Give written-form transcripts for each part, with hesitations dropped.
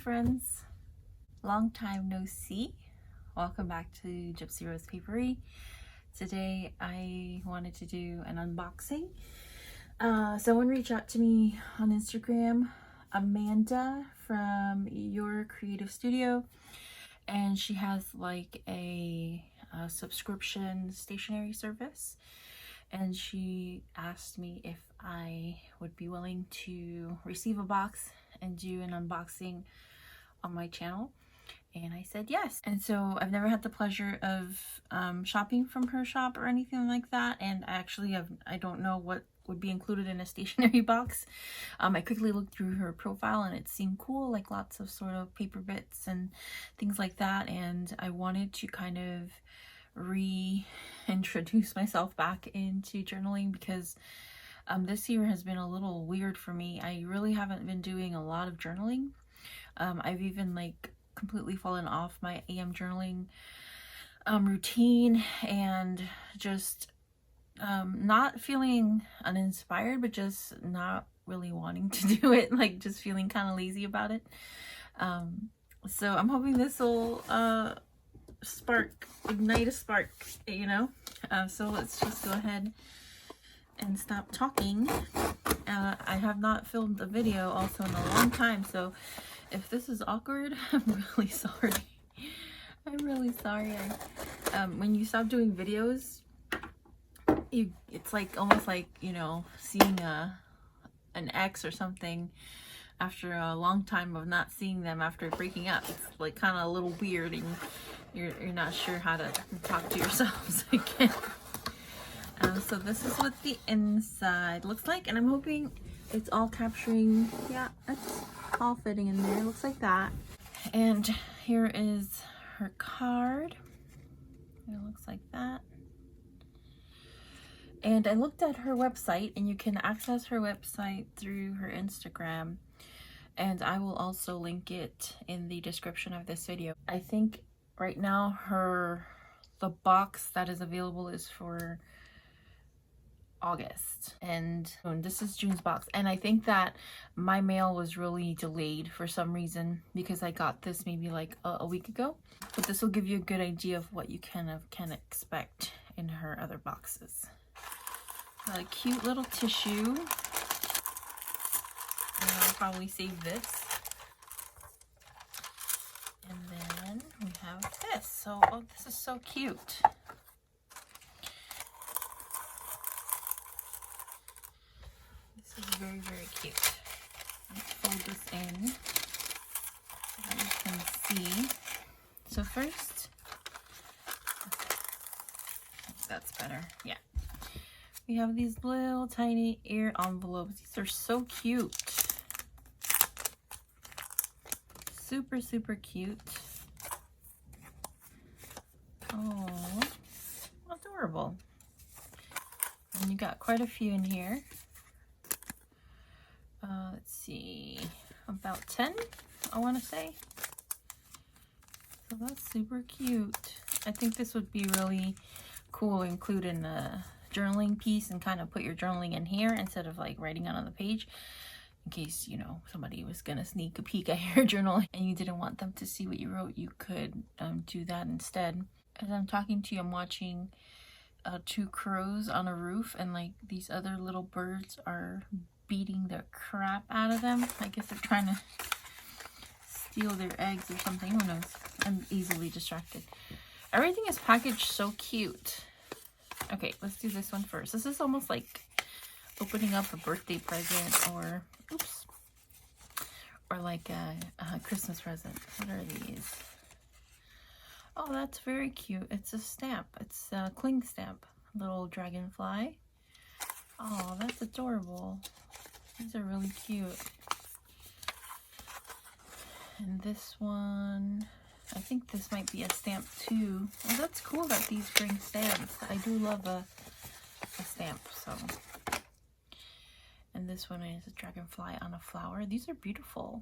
friends, long time no see. Welcome back to Gipsyrosepaperie. Today I wanted to do an unboxing. Someone reached out to me on Instagram, Amanda from Your Creative Studio, and she has like a subscription stationery service, and she asked me if I would be willing to receive a box and do an unboxing on my channel, and I said yes. And so I've never had the pleasure of shopping from her shop or anything like that, and I don't know what would be included in a stationery box. I quickly looked through her profile and it seemed cool, like lots of sort of paper bits and things like that, and I wanted to kind of reintroduce myself back into journaling because this year has been a little weird for me. I really haven't been doing a lot of journaling. I've even like completely fallen off my AM journaling routine, and just not feeling uninspired, but just not really wanting to do it, like just feeling kind of lazy about it. So I'm hoping this will ignite a spark, you know. So let's just go ahead and stop talking. I have not filmed a video also in a long time, so if this is awkward, I'm really sorry. I'm really sorry. When you stop doing videos, it's like almost like, you know, seeing an ex or something after a long time of not seeing them after breaking up. It's like kind of a little weird, and you're not sure how to talk to yourselves again. So this is what the inside looks like, and I'm hoping it's all capturing. Yeah, it's all fitting in there. It looks like that. And here is her card. It looks like that. And I looked at her website, and you can access her website through her Instagram, and I will also link it in the description of this video. I think right now the box that is available is for August, and this is June's box, and I think that my mail was really delayed for some reason because I got this maybe like a week ago, but this will give you a good idea of what you can expect in her other boxes. Got a cute little tissue, and I'll probably save this. And then we have this. So, oh, this is so cute. This is very, very cute. Let's fold this in so that you can see. So first, that's better. Yeah. We have these little tiny ear envelopes. These are so cute. Super, super cute. Oh, adorable. And you got quite a few in here. Let's see, about 10, I want to say. So that's super cute. I think this would be really cool to include in a journaling piece and kind of put your journaling in here instead of like writing out on the page, in case, you know, somebody was gonna sneak a peek at your journal and you didn't want them to see what you wrote. You could do that instead. As I'm talking to you, I'm watching two crows on a roof, and like these other little birds are beating the crap out of them. I guess they're trying to steal their eggs or something. Who knows? I'm easily distracted. Everything is packaged so cute. Okay, let's do this one first. This is almost like opening up a birthday present, or oops, or like a Christmas present. What are these? Oh, that's very cute. It's a stamp. It's a cling stamp. Little dragonfly. Oh, that's adorable. These are really cute. And this one, I think this might be a stamp too. Oh, that's cool that these bring stamps. I do love a stamp, so. And this one is a dragonfly on a flower. These are beautiful.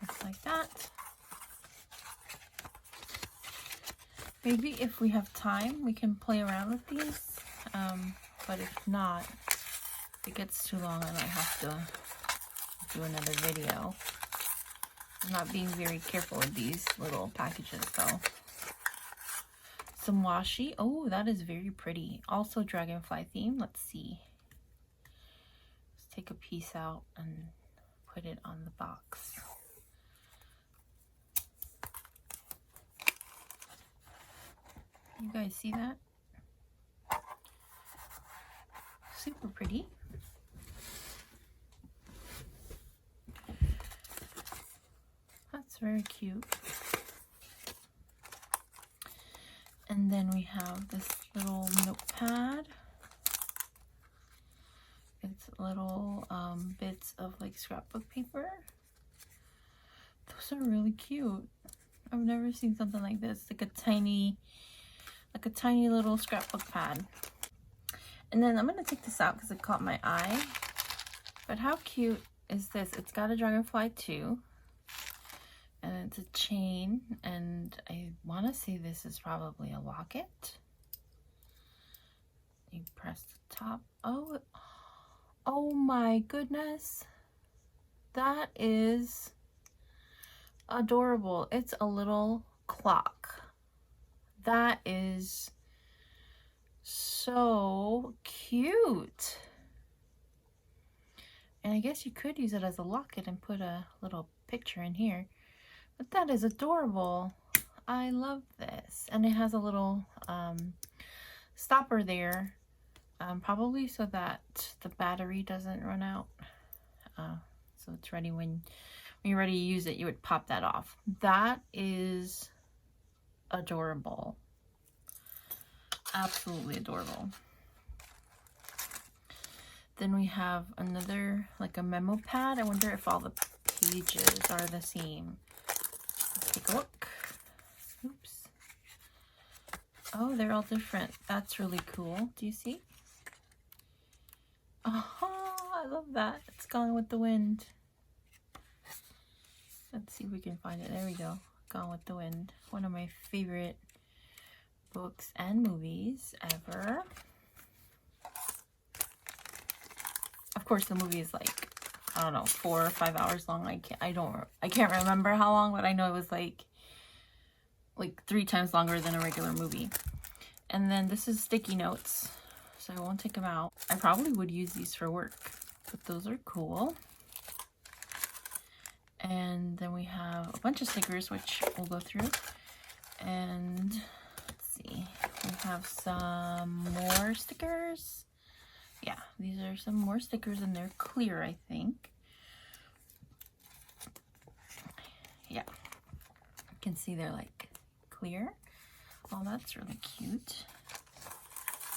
Looks like that. Maybe if we have time, we can play around with these. But if not, if it gets too long, I might have to do another video. I'm not being very careful with these little packages though. Some washi. Oh, that is very pretty. Also dragonfly theme. Let's see. Let's take a piece out and put it on the box. You guys see that? Super pretty. That's very cute. And then we have this little notepad. It's little bits of like scrapbook paper. Those are really cute. I've never seen something like this. Like a tiny little scrapbook pad. And then I'm gonna take this out because it caught my eye. But how cute is this? It's got a dragonfly too. And it's a chain, and I want to say this is probably a locket. You press the top. Oh my goodness. That is adorable. It's a little clock. That is so cute. And I guess you could use it as a locket and put a little picture in here. But that is adorable. I love this. And it has a little stopper there. Probably so that the battery doesn't run out. So it's ready when you're ready to use it, you would pop that off. That is adorable. Absolutely adorable. Then we have another, like a memo pad. I wonder if all the pages are the same. Take a look. Oops. Oh, they're all different. That's really cool. Do you see? Oh, I love that. It's Gone with the Wind. Let's see if we can find it. There we go. Gone with the Wind. One of my favorite books and movies ever. Of course, the movie is like, I don't know, 4 or 5 hours long. I can't remember how long, but I know it was like 3 times longer than a regular movie. And then this is sticky notes, so I won't take them out. I probably would use these for work, but those are cool. And then we have a bunch of stickers, which we'll go through. And let's see, we have some more stickers. Yeah, these are some more stickers, and they're clear, I think. Yeah, you can see they're like clear. Oh, that's really cute.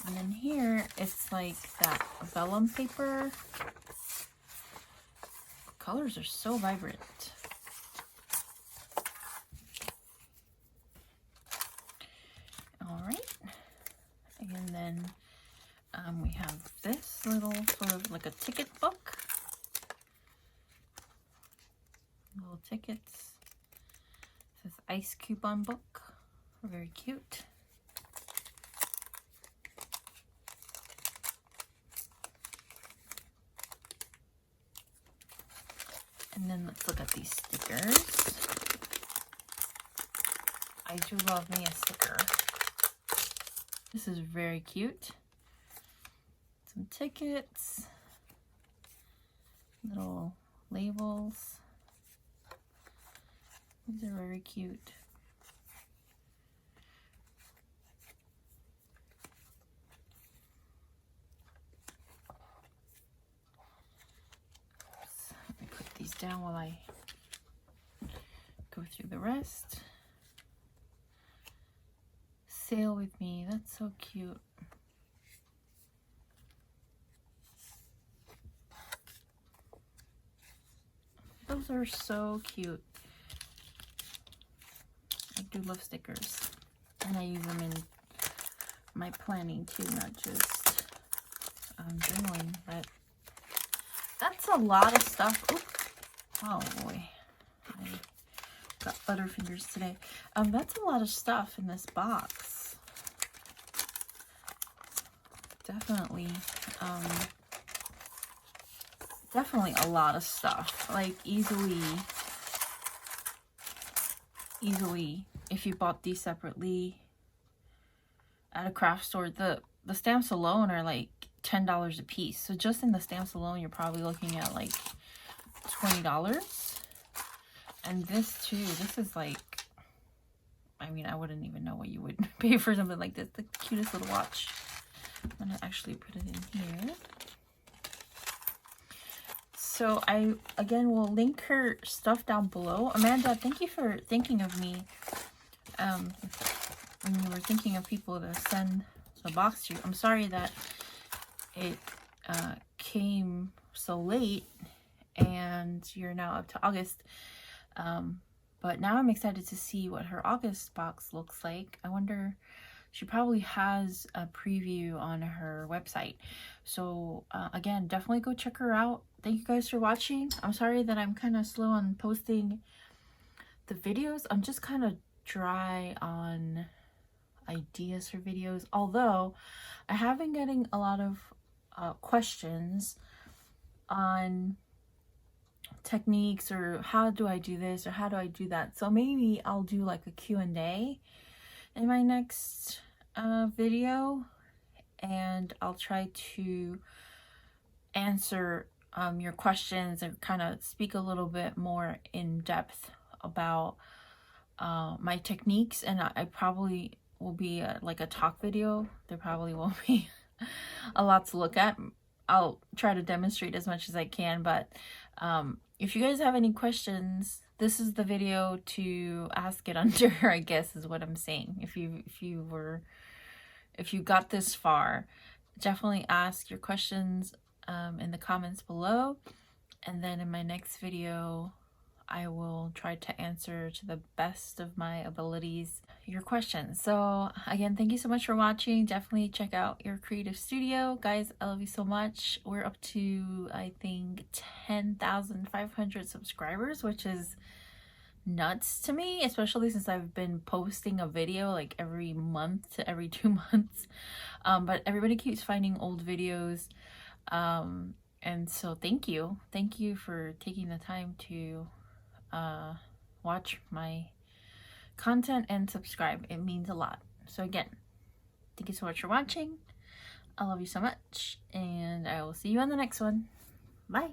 And then here, it's like that vellum paper. Colors are so vibrant. All right, and then we have this little sort of like a ticket book. Little tickets. It says ice coupon book. Very cute. And then let's look at these stickers. I do love me a sticker. This is very cute. Some tickets, little labels. These are very cute. Oops. Let me put these down while I go through the rest. Sail with me. That's so cute. Those are so cute. I do love stickers, and I use them in my planning too, not just journaling. But that's a lot of stuff. Oop. Oh boy, I got butterfingers today. That's a lot of stuff in this box. definitely a lot of stuff. Like easily, if you bought these separately at a craft store, the stamps alone are like $10 a piece. So just in the stamps alone, you're probably looking at like $20. And this too, this is like, I mean, I wouldn't even know what you would pay for something like this. The cutest little watch. I'm gonna actually put it in here. So I, again, will link her stuff down below. Amanda, thank you for thinking of me. When you were thinking of people to send the box to. I'm sorry that it came so late and you're now up to August. But now I'm excited to see what her August box looks like. I wonder, she probably has a preview on her website. So again, definitely go check her out. Thank you guys for watching. I'm sorry that I'm kind of slow on posting the videos. I'm just kind of dry on ideas for videos, although I have been getting a lot of questions on techniques or how do I do this or how do I do that. So maybe I'll do like a Q&A in my next video, and I'll try to answer your questions and kind of speak a little bit more in depth about my techniques. And I probably will be like a talk video. There probably won't be a lot to look at. I'll try to demonstrate as much as I can, but if you guys have any questions, this is the video to ask it under, I guess is what I'm saying. If you got this far, definitely ask your questions in the comments below, and then in my next video I will try to answer to the best of my abilities your questions. So again, thank you so much for watching. Definitely check out your creative studio. Guys, I love you so much. We're up to, I think, 10,500 subscribers, which is nuts to me, especially since I've been posting a video like every month to every 2 months. But everybody keeps finding old videos. And so thank you for taking the time to watch my content and subscribe. It means a lot. So again, thank you so much for watching. I love you so much, and I will see you on the next one. Bye.